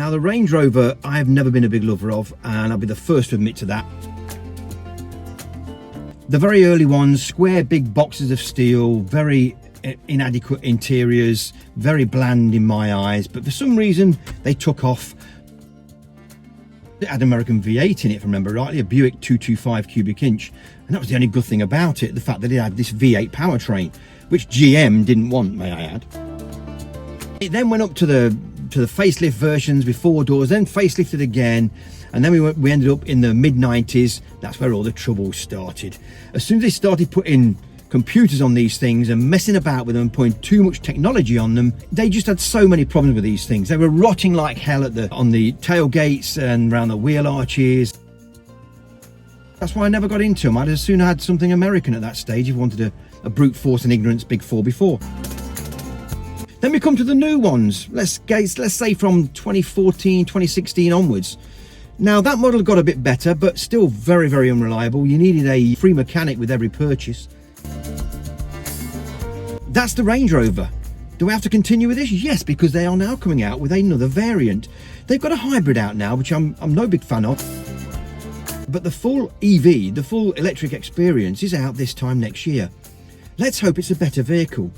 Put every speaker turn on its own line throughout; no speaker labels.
Now the Range Rover, I have never been a big lover of, and I'll be the first to admit to that. The very early ones, square big boxes of steel, very inadequate interiors, very bland in my eyes, but for some reason they took off. It had an American V8 in it, if I remember rightly, a Buick 225 cubic inch, and that was the only good thing about it, the fact that it had this V8 powertrain, which GM didn't want, may I add. It then went up to the facelift versions with 4 doors, then facelifted again, and then we ended up in the mid-90s. That's where all the trouble started. As soon as they started putting computers on these things and messing about with them and putting too much technology on them, they just had so many problems with these things. They were rotting like hell on the tailgates and around the wheel arches. That's why I never got into them. I'd as soon had something American at that stage if I wanted a brute force and ignorance big 4x4. Then we come to the new ones. Let's say from 2014, 2016 onwards. Now that model got a bit better, but still very, very unreliable. You needed a free mechanic with every purchase. That's the Range Rover. Do we have to continue with this? Yes, because they are now coming out with another variant. They've got a hybrid out now, which I'm no big fan of. But the full EV, the full electric experience, is out this time next year. Let's hope it's a better vehicle.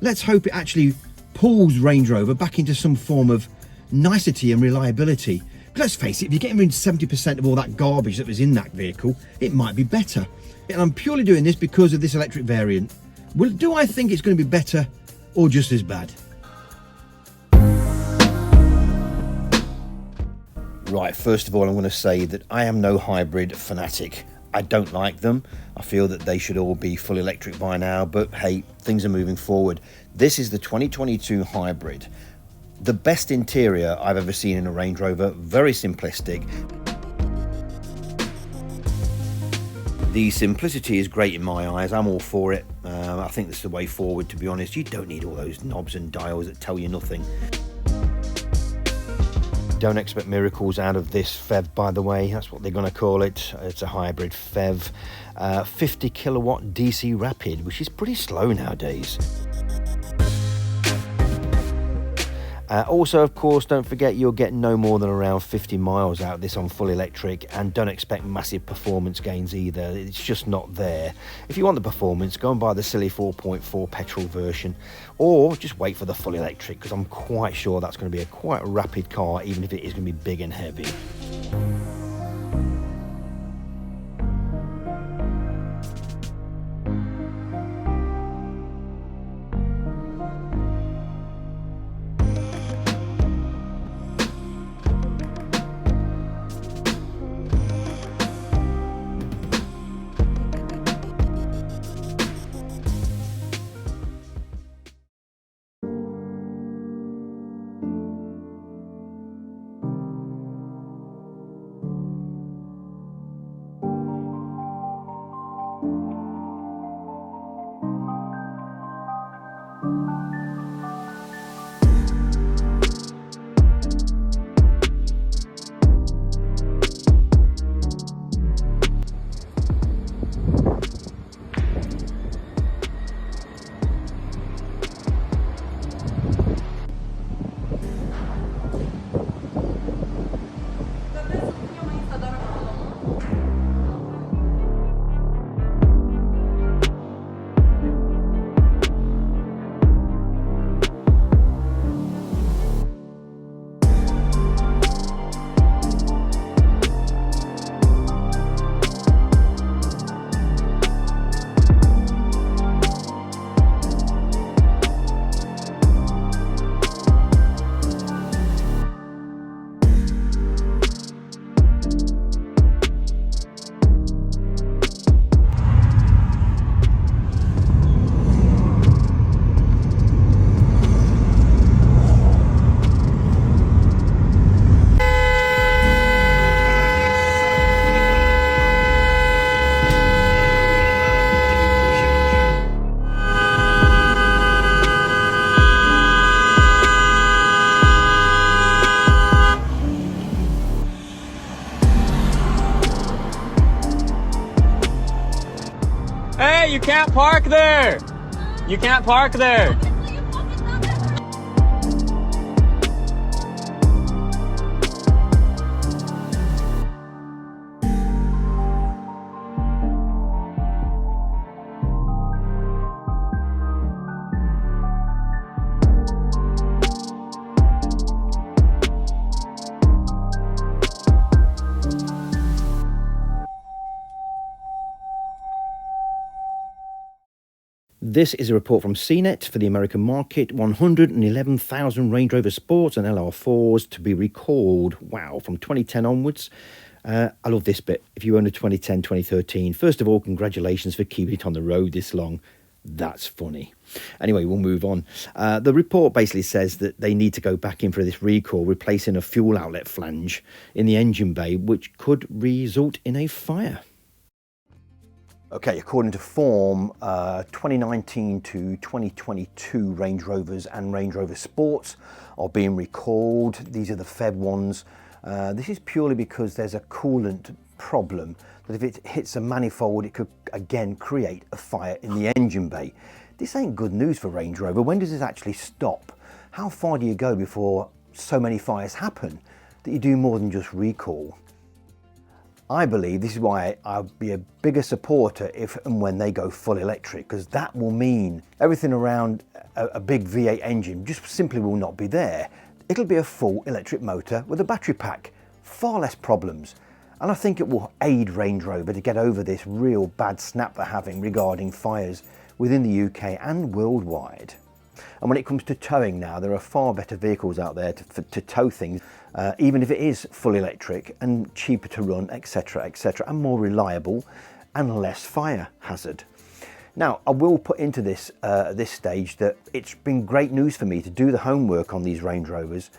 Let's hope it actually pulls Range Rover back into some form of nicety and reliability. Let's face it, if you're getting rid of 70% of all that garbage that was in that vehicle, it might be better. And I'm purely doing this because of this electric variant. Well, do I think it's going to be better or just as bad? Right, first of all, I'm going to say that I am no hybrid fanatic. I don't like them. I feel that they should all be full electric by now, but hey, things are moving forward. This is the 2022 hybrid. The best interior I've ever seen in a Range Rover, very simplistic. The simplicity is great in my eyes, I'm all for it. I think this is the way forward, to be honest. You don't need all those knobs and dials that tell you nothing. Don't expect miracles out of this FEV, by the way, that's what they're going to call it. It's a hybrid FEV, 50 kilowatt DC rapid, which is pretty slow nowadays. Also, of course, don't forget you'll get no more than around 50 miles out of this on full electric, and don't expect massive performance gains either. It's just not there. If you want the performance, go and buy the silly 4.4 petrol version, or just wait for the full electric, because I'm quite sure that's going to be a quite rapid car, even if it is going to be big and heavy.
Hey, you can't park there! You can't park there!
This is a report from CNET for the American market. 111,000 Range Rover Sports and LR4s to be recalled. Wow, from 2010 onwards. I love this bit. If you own a 2010, 2013, first of all, congratulations for keeping it on the road this long. That's funny. Anyway, we'll move on. The report basically says that they need to go back in for this recall, replacing a fuel outlet flange in the engine bay, which could result in a fire. Okay, according to Form, 2019 to 2022 Range Rovers and Range Rover Sports are being recalled. These are the Feb ones. This is purely because there's a coolant problem that if it hits a manifold, it could again create a fire in the engine bay. This ain't good news for Range Rover. When does this actually stop? How far do you go before so many fires happen that you do more than just recall? I believe this is why I'll be a bigger supporter if and when they go full electric, because that will mean everything around a big V8 engine just simply will not be there. It'll be a full electric motor with a battery pack, far less problems. And I think it will aid Range Rover to get over this real bad snap they're having regarding fires within the UK and worldwide. And when it comes to towing now, there are far better vehicles out there to tow things, even if it is full electric and cheaper to run, etc., and more reliable and less fire hazard. Now, I will put into this at this stage that it's been great news for me to do the homework on these Range Rovers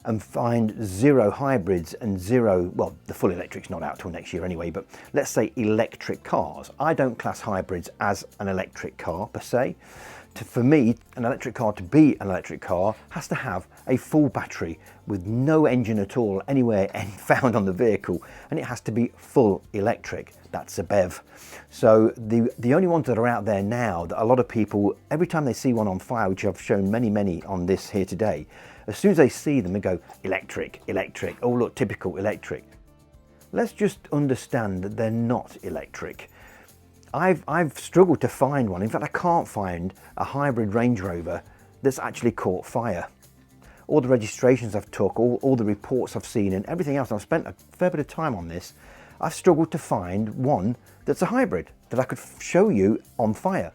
and find zero hybrids and zero, well, the full electric's not out till next year anyway, but let's say electric cars. I don't class hybrids as an electric car per se. For me, an electric car to be an electric car has to have a full battery with no engine at all anywhere found on the vehicle, and it has to be full electric. That's a BEV. So the only ones that are out there now that a lot of people, every time they see one on fire, which I've shown many on this here today, as soon as they see them, they go, electric, electric, oh look, typical electric. Let's just understand that they're not electric. I've struggled to find one. In fact, I can't find a hybrid Range Rover that's actually caught fire. All the registrations I've took, all the reports I've seen and everything else, I've spent a fair bit of time on this, I've struggled to find one that's a hybrid that I could show you on fire.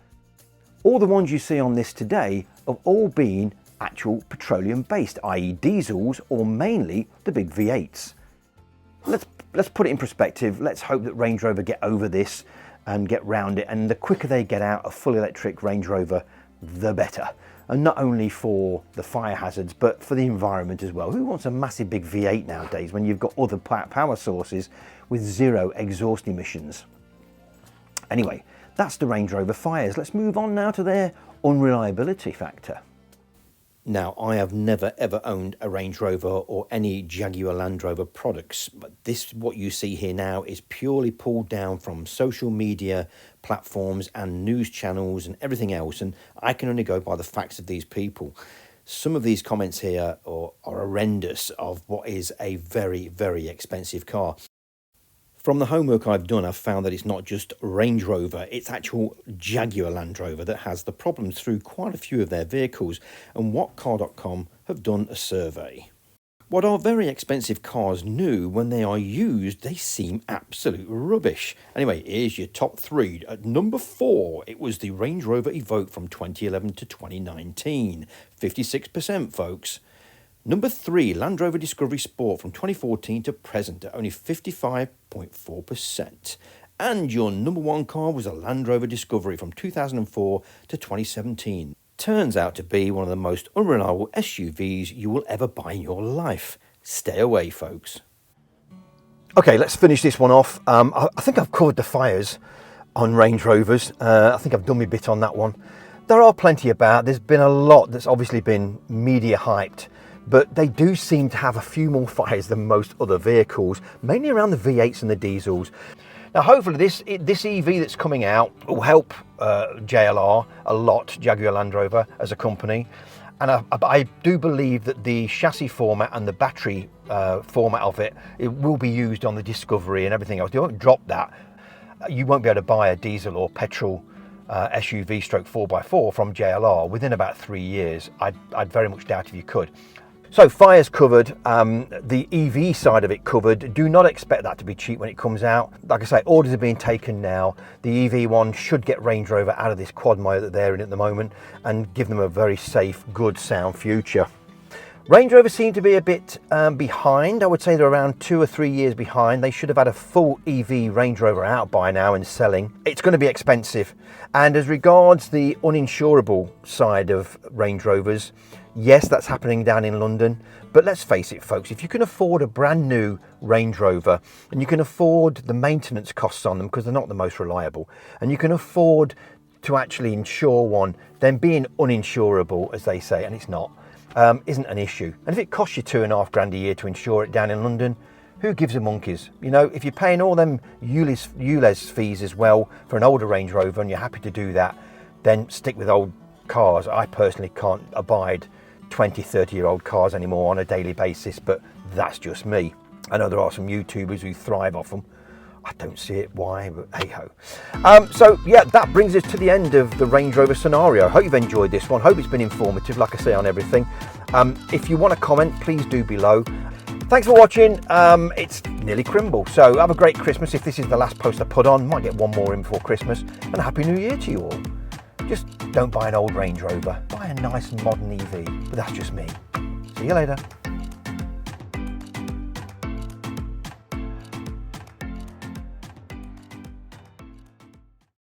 All the ones you see on this today have all been actual petroleum based, i.e. diesels, or mainly the big V8s. Let's put it in perspective. Let's hope that Range Rover get over this and get round it, and the quicker they get out a full electric Range Rover, the better. And not only for the fire hazards, but for the environment as well. Who wants a massive big V8 nowadays when you've got other power sources with zero exhaust emissions? Anyway, that's the Range Rover fires. Let's move on now to their unreliability factor. Now, I have never ever owned a Range Rover or any Jaguar Land Rover products, but what you see here now is purely pulled down from social media platforms and news channels and everything else, and I can only go by the facts of these people. Some of these comments here are horrendous of what is a very expensive car. From the homework I've done, I've found that it's not just Range Rover, it's actual Jaguar Land Rover that has the problems through quite a few of their vehicles, and Whatcar.com have done a survey. What are very expensive cars new, when they are used, they seem absolute rubbish. Anyway, here's your top three. At number 4, it was the Range Rover Evoque from 2011 to 2019. 56%, folks. Number 3, Land Rover Discovery Sport from 2014 to present at only 55.4%. And your number 1 car was a Land Rover Discovery from 2004 to 2017. Turns out to be one of the most unreliable SUVs you will ever buy in your life. Stay away, folks. Okay, let's finish this one off. I think I've covered the fires on Range Rovers. I think I've done my bit on that one. There are plenty about. There's been a lot that's obviously been media hyped, but they do seem to have a few more fires than most other vehicles, mainly around the V8s and the diesels. Now, hopefully this EV that's coming out will help JLR a lot, Jaguar Land Rover, as a company. And I do believe that the chassis format and the battery format of it will be used on the Discovery and everything else. They won't drop that. You won't be able to buy a diesel or petrol SUV stroke 4x4 from JLR within about 3 years. I'd very much doubt if you could. So fire's covered, the EV side of it covered. Do not expect that to be cheap when it comes out. Like I say, orders are being taken now. The EV one should get Range Rover out of this quad mode that they're in at the moment and give them a very safe, good sound future. Range Rover seem to be a bit behind. I would say they're around 2 or 3 years behind. They should have had a full EV Range Rover out by now and selling. It's going to be expensive. And as regards the uninsurable side of Range Rovers, yes, that's happening down in London. But let's face it, folks, if you can afford a brand new Range Rover and you can afford the maintenance costs on them because they're not the most reliable, and you can afford to actually insure one, then being uninsurable, as they say, and it's not, isn't an issue. And if it costs you £2.5 grand a year to insure it down in London, who gives a monkeys? You know, if you're paying all them ULEZ fees as well for an older Range Rover and you're happy to do that, then stick with old cars. I personally can't abide 20, 30-year-old cars anymore on a daily basis, but that's just me. I know there are some YouTubers who thrive off them. I don't see it why, but hey-ho. So yeah, that brings us to the end of the Range Rover scenario. Hope you've enjoyed this one. Hope it's been informative, like I say, on everything. If you want to comment, please do below. Thanks for watching. It's nearly Crimble, so have a great Christmas. If this is the last post I put on, might get one more in before Christmas, and a Happy New Year to you all. Just don't buy an old Range Rover, buy a nice modern EV, but that's just me. See you later.